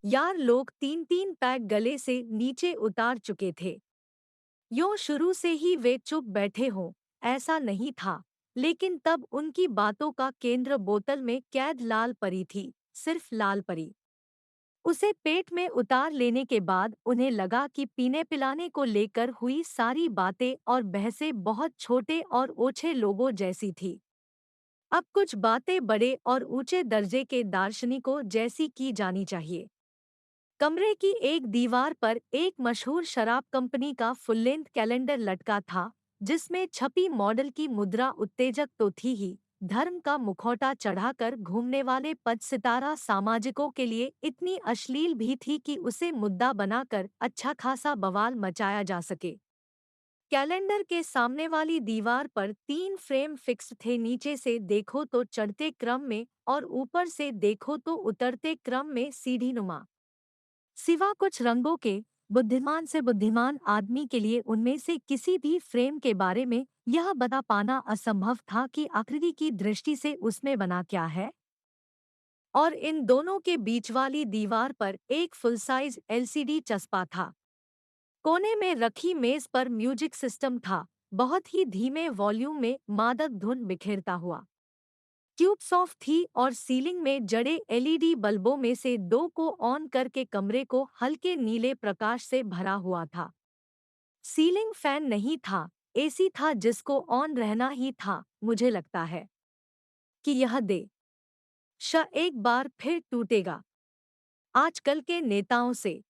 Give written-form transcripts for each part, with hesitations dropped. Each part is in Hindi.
यार लोग तीन तीन पैक गले से नीचे उतार चुके थे। यूं शुरू से ही वे चुप बैठे हों, ऐसा नहीं था। लेकिन तब उनकी बातों का केंद्र बोतल में कैद लाल परी थी, सिर्फ लाल परी। उसे पेट में उतार लेने के बाद उन्हें लगा कि पीने पिलाने को लेकर हुई सारी बातें और बहसें बहुत छोटे और ओछे लोगों जैसी थी। अब कुछ बातें बड़े और ऊंचे दर्जे के दार्शनिकों जैसी की जानी चाहिए। कमरे की एक दीवार पर एक मशहूर शराब कंपनी का फुल लेंथ कैलेंडर लटका था, जिसमें छपी मॉडल की मुद्रा उत्तेजक तो थी ही, धर्म का मुखौटा चढ़ाकर घूमने वाले पद सितारा सामाजिकों के लिए इतनी अश्लील भी थी कि उसे मुद्दा बनाकर अच्छा खासा बवाल मचाया जा सके। कैलेंडर के सामने वाली दीवार पर तीन फ्रेम फिक्स थे, नीचे से देखो तो चढ़ते क्रम में और ऊपर से देखो तो उतरते क्रम में सीढ़ीनुमा। सिवा कुछ रंगों के, बुद्धिमान से बुद्धिमान आदमी के लिए उनमें से किसी भी फ्रेम के बारे में यह बता पाना असंभव था कि आकृति की दृष्टि से उसमें बना क्या है। और इन दोनों के बीच वाली दीवार पर एक फुल साइज एलसीडी चस्पा था। कोने में रखी मेज पर म्यूजिक सिस्टम था, बहुत ही धीमे वॉल्यूम में मादक धुन बिखेरता हुआ। ट्यूब्स ऑफ थी और सीलिंग में जड़े एलईडी बल्बों में से दो को ऑन करके कमरे को हल्के नीले प्रकाश से भरा हुआ था। सीलिंग फैन नहीं था, एसी था जिसको ऑन रहना ही था। मुझे लगता है कि यह एक बार फिर टूटेगा। आजकल के नेताओं से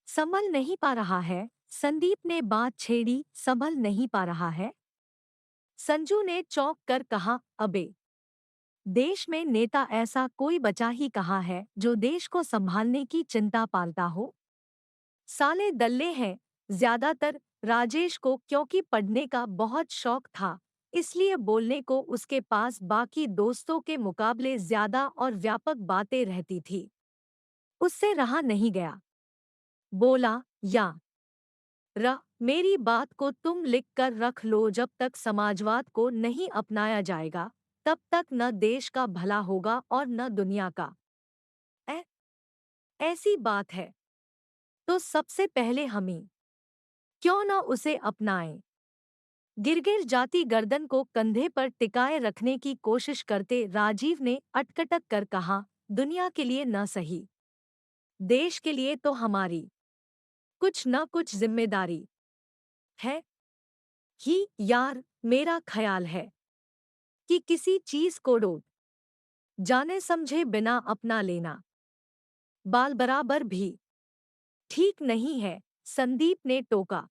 संभल नहीं पा रहा है। संदीप ने बात छेड़ी, संभल नहीं पा रहा है? संजू ने चौंक कर कहा, अबे देश में नेता ऐसा कोई बचा ही कहाँ है जो देश को संभालने की चिंता पालता हो। साले दल्ले हैं ज्यादातर। राजेश को क्योंकि पढ़ने का बहुत शौक था, इसलिए बोलने को उसके पास बाकी दोस्तों के मुकाबले ज्यादा और व्यापक बातें रहती थी। उससे रहा नहीं गया। बोला, या मेरी बात को तुम लिख कर रख लो, जब तक समाजवाद को नहीं अपनाया जाएगा तब तक न देश का भला होगा और न दुनिया का। ऐ ऐसी बात है तो सबसे पहले हम ही क्यों न उसे अपनाएं। गिरगिर जाती गर्दन को कंधे पर टिकाए रखने की कोशिश करते राजीव ने अटकटक कर कहा, दुनिया के लिए न सही, देश के लिए तो हमारी कुछ न कुछ जिम्मेदारी है ही। यार मेरा ख्याल है कि किसी चीज को डो जाने समझे बिना अपना लेना बाल बराबर भी ठीक नहीं है। संदीप ने टोका।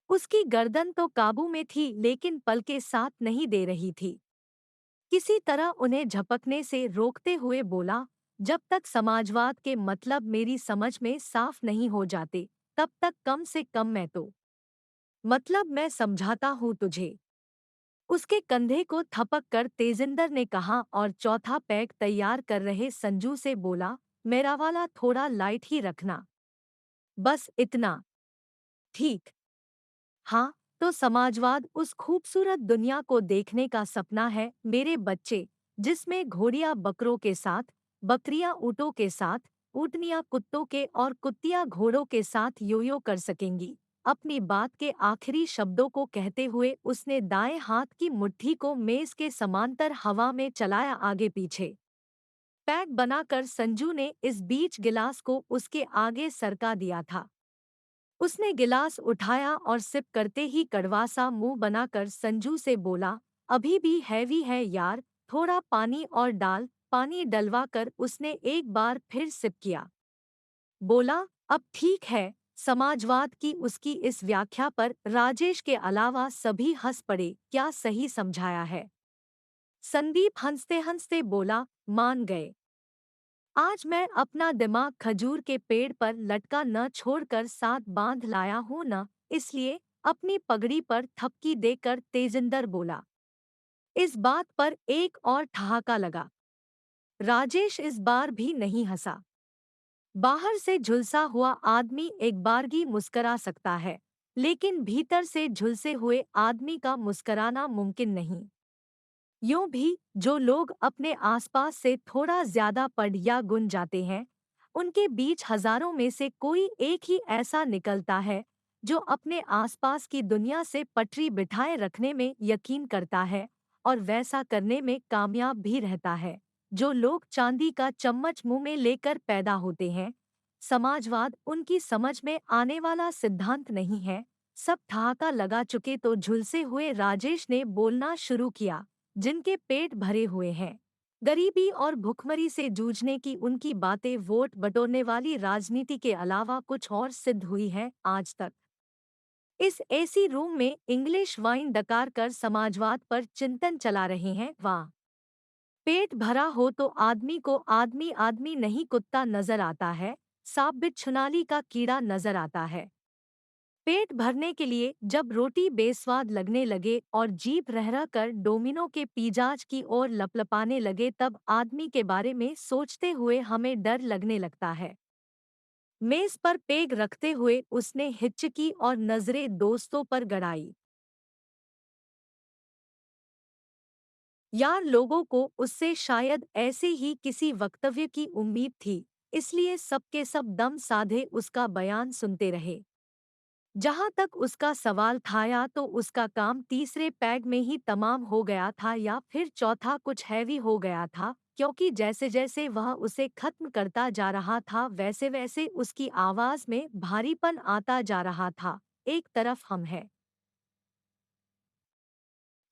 उसकी गर्दन तो काबू में थी लेकिन पलके साथ नहीं दे रही थी। किसी तरह उन्हें झपकने से रोकते हुए बोला, जब तक समाजवाद के मतलब मेरी समझ में साफ नहीं हो जाते तब तक कम से कम मैं तो मतलब मैं समझाता हूँ तुझे। उसके कंधे को थपक कर तेजिंदर ने कहा और चौथा पैक तैयार कर रहे संजू से बोला, मेरा वाला थोड़ा लाइट ही रखना, बस इतना। ठीक। हाँ, तो समाजवाद उस खूबसूरत दुनिया को देखने का सपना है मेरे बच्चे, जिसमें घोड़ियाँ बकरों के साथ, बकरियाँ ऊँटों के साथ, ऊँटनियाँ कुत्तों के और कुत्तियाँ घोड़ों के साथ योयो कर सकेंगी। अपनी बात के आखिरी शब्दों को कहते हुए उसने दाएं हाथ की मुट्ठी को मेज के समांतर हवा में चलाया आगे पीछे। पैक बनाकर संजू ने इस बीच गिलास को उसके आगे सरका दिया था। उसने गिलास उठाया और सिप करते ही कड़वा सा मुंह बनाकर संजू से बोला, अभी भी हैवी है यार, थोड़ा पानी और डाल। पानी डलवा कर उसने एक बार फिर सिप किया। बोला, अब ठीक है। समाजवाद की उसकी इस व्याख्या पर राजेश के अलावा सभी हंस पड़े। क्या सही समझाया है? संदीप हंसते हंसते बोला, मान गए। आज मैं अपना दिमाग खजूर के पेड़ पर लटका न छोड़कर साथ बांध लाया हूं न, इसलिए अपनी पगड़ी पर थपकी देकर तेजिंदर बोला। इस बात पर एक और ठहाका लगा। राजेश इस बार भी नहीं हंसा। बाहर से झुलसा हुआ आदमी एक बारगी मुस्करा सकता है, लेकिन भीतर से झुलसे हुए आदमी का मुस्कराना मुमकिन नहीं। यूं भी जो लोग अपने आसपास से थोड़ा ज्यादा पढ़ या गुन जाते हैं, उनके बीच हजारों में से कोई एक ही ऐसा निकलता है जो अपने आसपास की दुनिया से पटरी बिठाए रखने में यकीन करता है और वैसा करने में कामयाब भी रहता है। जो लोग चांदी का चम्मच मुंह में लेकर पैदा होते हैं, समाजवाद उनकी समझ में आने वाला सिद्धांत नहीं है। सब ठहाका लगा चुके तो झुलसे हुए राजेश ने बोलना शुरू किया। जिनके पेट भरे हुए हैं, गरीबी और भुखमरी से जूझने की उनकी बातें वोट बटोरने वाली राजनीति के अलावा कुछ और सिद्ध हुई है आज तक। इस एसी रूम में इंग्लिश वाइन डकार कर समाजवाद पर चिंतन चला रहे हैं। वाह! पेट भरा हो तो आदमी को आदमी आदमी नहीं कुत्ता नजर आता है, सांप बिच्छुनाली का कीड़ा नजर आता है। पेट भरने के लिए जब रोटी बेस्वाद लगने लगे और जीभ रह रह कर डोमिनो के पिज़्ज़ाज की ओर लपलपाने लगे तब आदमी के बारे में सोचते हुए हमें डर लगने लगता है। मेज पर पेग रखते हुए उसने हिचकी और नजरें दोस्तों पर गड़ाई। यार, लोगों को उससे शायद ऐसे ही किसी वक्तव्य की उम्मीद थी, इसलिए सबके सब दम साधे उसका बयान सुनते रहे। जहां तक उसका सवाल था, या तो उसका काम तीसरे पैग में ही तमाम हो गया था या फिर चौथा कुछ हैवी हो गया था, क्योंकि जैसे जैसे वह उसे खत्म करता जा रहा था वैसे वैसे उसकी आवाज में भारीपन आता जा रहा था। एक तरफ हम हैं,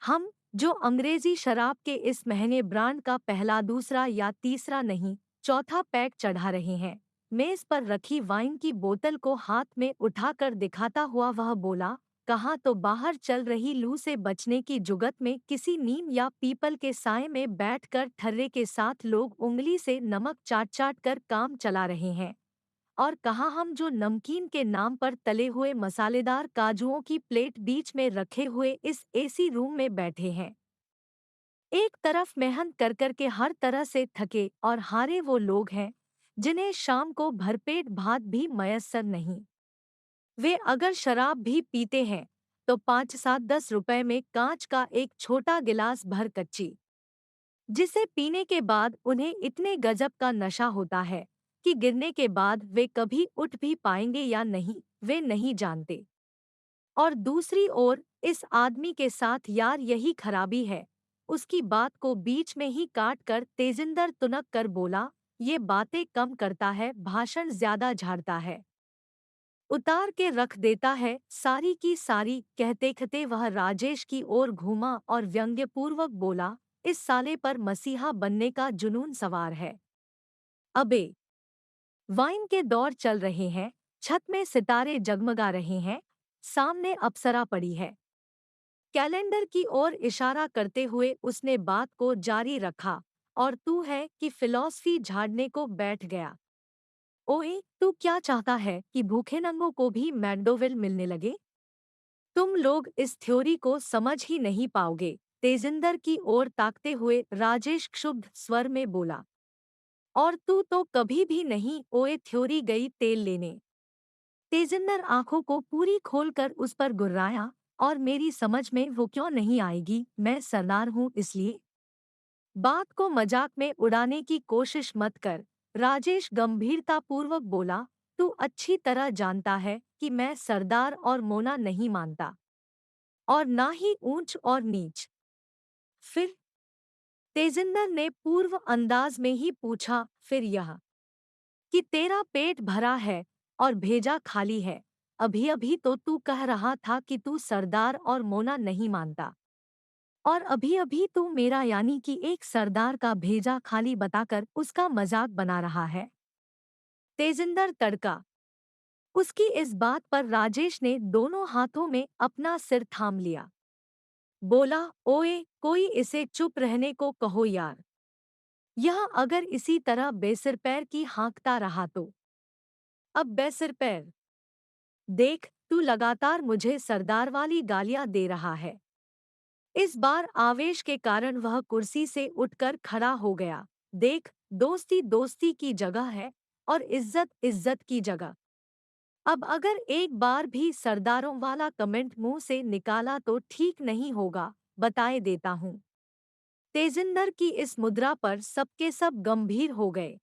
हम जो अंग्रेजी शराब के इस महंगे ब्रांड का पहला, दूसरा या तीसरा नहीं, चौथा पैक चढ़ा रहे हैं। मेज पर रखी वाइन की बोतल को हाथ में उठाकर दिखाता हुआ वह बोला, कहाँ तो बाहर चल रही लू से बचने की जुगत में किसी नीम या पीपल के साए में बैठकर ठर्रे के साथ लोग उंगली से नमक चाट चाट कर काम चला रहे हैं, और कहाँ हम जो नमकीन के नाम पर तले हुए मसालेदार काजुओं की प्लेट बीच में रखे हुए इस एसी रूम में बैठे हैं। एक तरफ मेहनत कर कर के हर तरह से थके और हारे वो लोग हैं जिन्हें शाम को भरपेट भात भी मयस्सर नहीं। वे अगर शराब भी पीते हैं तो 5-7-10 रुपए में कांच का एक छोटा गिलास भर कच्ची, जिसे पीने के बाद उन्हें इतने गजब का नशा होता है कि गिरने के बाद वे कभी उठ भी पाएंगे या नहीं, वे नहीं जानते। और दूसरी ओर इस आदमी के साथ यार यही खराबी है। उसकी बात को बीच में ही काट कर तेजिंदर तुनक कर बोला, ये बातें कम करता है, भाषण ज्यादा झाड़ता है, उतार के रख देता है सारी की सारी। कहते कहते वह राजेश की ओर घूमा और व्यंग्यपूर्वक बोला, इस साले पर मसीहा बनने का जुनून सवार है। अबे, वाइन के दौर चल रहे हैं, छत में सितारे जगमगा रहे हैं, सामने अप्सरा पड़ी है। कैलेंडर की ओर इशारा करते हुए उसने बात को जारी रखा, और तू है कि फिलॉसफी झाड़ने को बैठ गया। ओए, तू क्या चाहता है कि भूखे नंगों को भी मैकडोवेल मिलने लगे? तुम लोग इस थ्योरी को समझ ही नहीं पाओगे। तेजिंदर की ओर ताकते हुए राजेश क्षुब्ध स्वर में बोला, और तू तो कभी भी नहीं। ओए, थ्योरी गई तेल लेने। तेजिंदर आंखों को पूरी खोलकर उस पर गुर्राया, और मेरी समझ में वो क्यों नहीं आएगी, मैं सरदार हूँ इसलिए। बात को मजाक में उड़ाने की कोशिश मत कर। राजेश गंभीरतापूर्वक बोला, तू अच्छी तरह जानता है कि मैं सरदार और मोना नहीं मानता, और ना ही ऊंच और नीच। फिर? तेजिंदर ने पूर्व अंदाज में ही पूछा, फिर यह कि तेरा पेट भरा है और भेजा खाली है। अभी अभी तो तू कह रहा था कि तू सरदार और मोना नहीं मानता, और अभी अभी तू मेरा यानी कि एक सरदार का भेजा खाली बताकर उसका मजाक बना रहा है। तेजिंदर तड़का। उसकी इस बात पर राजेश ने दोनों हाथों में अपना सिर थाम लिया। बोला, ओए, कोई इसे चुप रहने को कहो यार। यह अगर इसी तरह बेसिर पैर की हाँकता रहा तो। अब बेसिर पैर, देख, तू लगातार मुझे सरदार वाली गालियां दे रहा है। इस बार आवेश के कारण वह कुर्सी से उठकर खड़ा हो गया। देख, दोस्ती दोस्ती की जगह है और इज्जत इज्जत की जगह। अब अगर एक बार भी सरदारों वाला कमेंट मुंह से निकाला तो ठीक नहीं होगा, बताए देता हूँ। तेजिंदर की इस मुद्रा पर सबके सब गंभीर हो गए।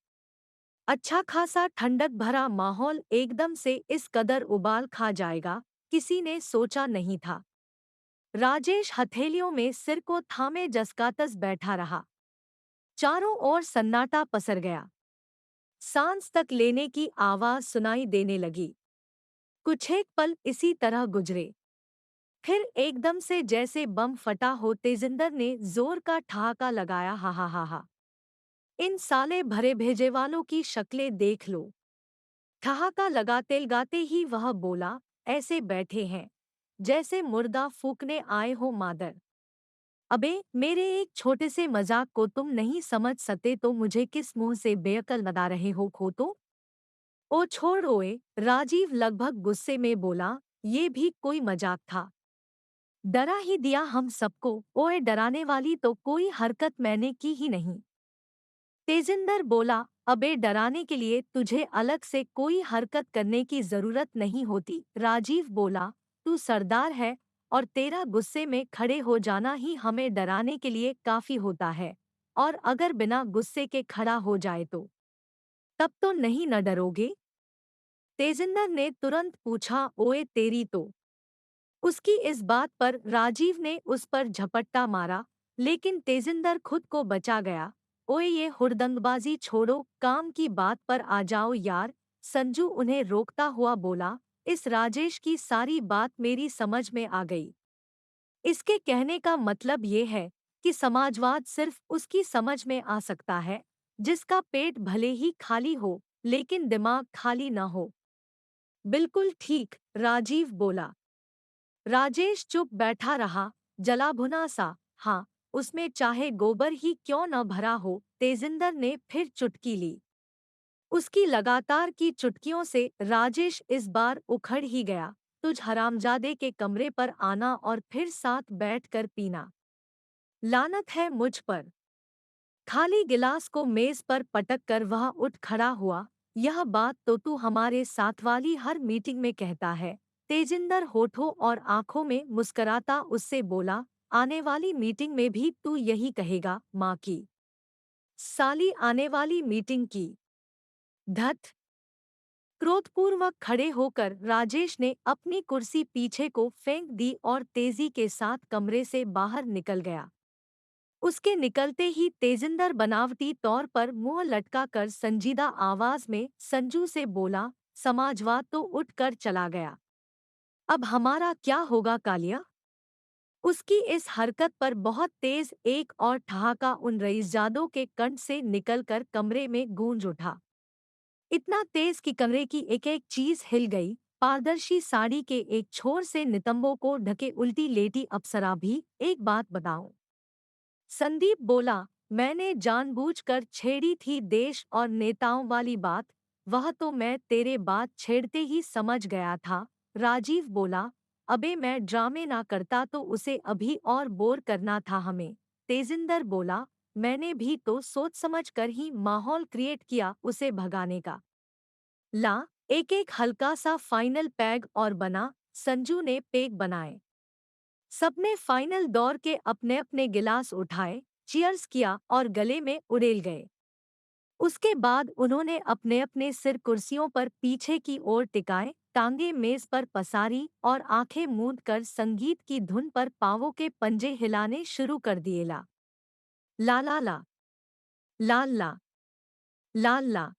अच्छा खासा ठंडक भरा माहौल एकदम से इस कदर उबाल खा जाएगा, किसी ने सोचा नहीं था। राजेश हथेलियों में सिर को थामे जसकातस बैठा रहा। चारों ओर सन्नाटा पसर गया। सांस तक लेने की आवाज सुनाई देने लगी। कुछ एक पल इसी तरह गुजरे। फिर एकदम से जैसे बम फटा हो तेजिंदर ने जोर का ठहाका लगाया, हा हा हा हा। इन साले भरे भेजे वालों की शक्लें देख लो। ठहाका लगाते ही वह बोला, ऐसे बैठे हैं जैसे मुर्दा फूकने आए हो मादर। अबे मेरे एक छोटे से मजाक को तुम नहीं समझ सकते तो मुझे किस मुंह से बेअक्ल बता रहे हो खो तो? ओ छोड़ ओए, राजीव लगभग गुस्से में बोला, ये भी कोई मजाक था। डरा ही दिया हम सबको। ओए डराने वाली तो कोई हरकत मैंने की ही नहीं। तेजिंदर बोला, अबे डराने के लिए तुझे अलग से कोई हरकत करने की जरूरत नहीं होती। राजीव बोला, तू सरदार है और तेरा गुस्से में खड़े हो जाना ही हमें डराने के लिए काफी होता है। और अगर बिना गुस्से के खड़ा हो जाए तो तब तो नहीं न डरोगे? तेजिंदर ने तुरंत पूछा, ओए तेरी तो। उसकी इस बात पर राजीव ने उस पर झपट्टा मारा, लेकिन तेजिंदर खुद को बचा गया। ओए ये हुड़दंगबाजी छोड़ो, काम की बात पर आ जाओ यार। संजू उन्हें रोकता हुआ बोला, इस राजेश की सारी बात मेरी समझ में आ गई। इसके कहने का मतलब ये है कि समाजवाद सिर्फ उसकी समझ में आ सकता है जिसका पेट भले ही खाली हो लेकिन दिमाग खाली न हो। बिल्कुल ठीक, राजीव बोला। राजेश चुप बैठा रहा, जला भुना सा। हाँ, उसमें चाहे गोबर ही क्यों न भरा हो। तेजिंदर ने फिर चुटकी ली। उसकी लगातार की चुटकियों से राजेश इस बार उखड़ ही गया। तुझ हरामजादे के कमरे पर आना और फिर साथ बैठकर पीना। लानत है मुझ पर। खाली गिलास को मेज पर पटक कर वह उठ खड़ा हुआ। यह बात तो तू हमारे साथ वाली हर मीटिंग में कहता है। तेजिंदर होठों और आंखों में मुस्कराता उससे बोला, आने वाली मीटिंग में भी तू यही कहेगा। माँ की साली आने वाली मीटिंग की। धत। क्रोधपूर्वक खड़े होकर राजेश ने अपनी कुर्सी पीछे को फेंक दी और तेजी के साथ कमरे से बाहर निकल गया। उसके निकलते ही तेजिंदर बनावटी तौर पर मुंह लटका कर संजीदा आवाज में संजू से बोला, समाजवाद तो उठ कर चला गया। अब हमारा क्या होगा कालिया? उसकी इस हरकत पर बहुत तेज एक और ठहाका उन रईसजादों के कंठ से निकलकर कमरे में गूंज उठा। इतना तेज कि कमरे की एक एक चीज हिल गई। पारदर्शी साड़ी के एक छोर से नितंबों को ढके उल्टी लेटी अप्सरा भी। एक बात बताऊं? संदीप बोला, मैंने जानबूझकर छेड़ी थी देश और नेताओं वाली बात। वह तो मैं तेरे बात छेड़ते ही समझ गया था। राजीव बोला, अबे मैं ड्रामे ना करता तो उसे अभी और बोर करना था हमें। तेजिंदर बोला, मैंने भी तो सोच समझ कर ही माहौल क्रिएट किया उसे भगाने का। ला, एक एक हल्का सा फाइनल पैग और बना। संजू ने पेग बनाए। सबने फाइनल दौर के अपने अपने गिलास उठाए, चीयर्स किया और गले में उड़ेल गए। उसके बाद उन्होंने अपने अपने सिर कुर्सियों पर पीछे की ओर टिकाए, टांगे मेज पर पसारी और आंखें मूंद कर संगीत की धुन पर पांवों के पंजे हिलाने शुरू कर दिए। ला ला ला ला ला ला ला ला।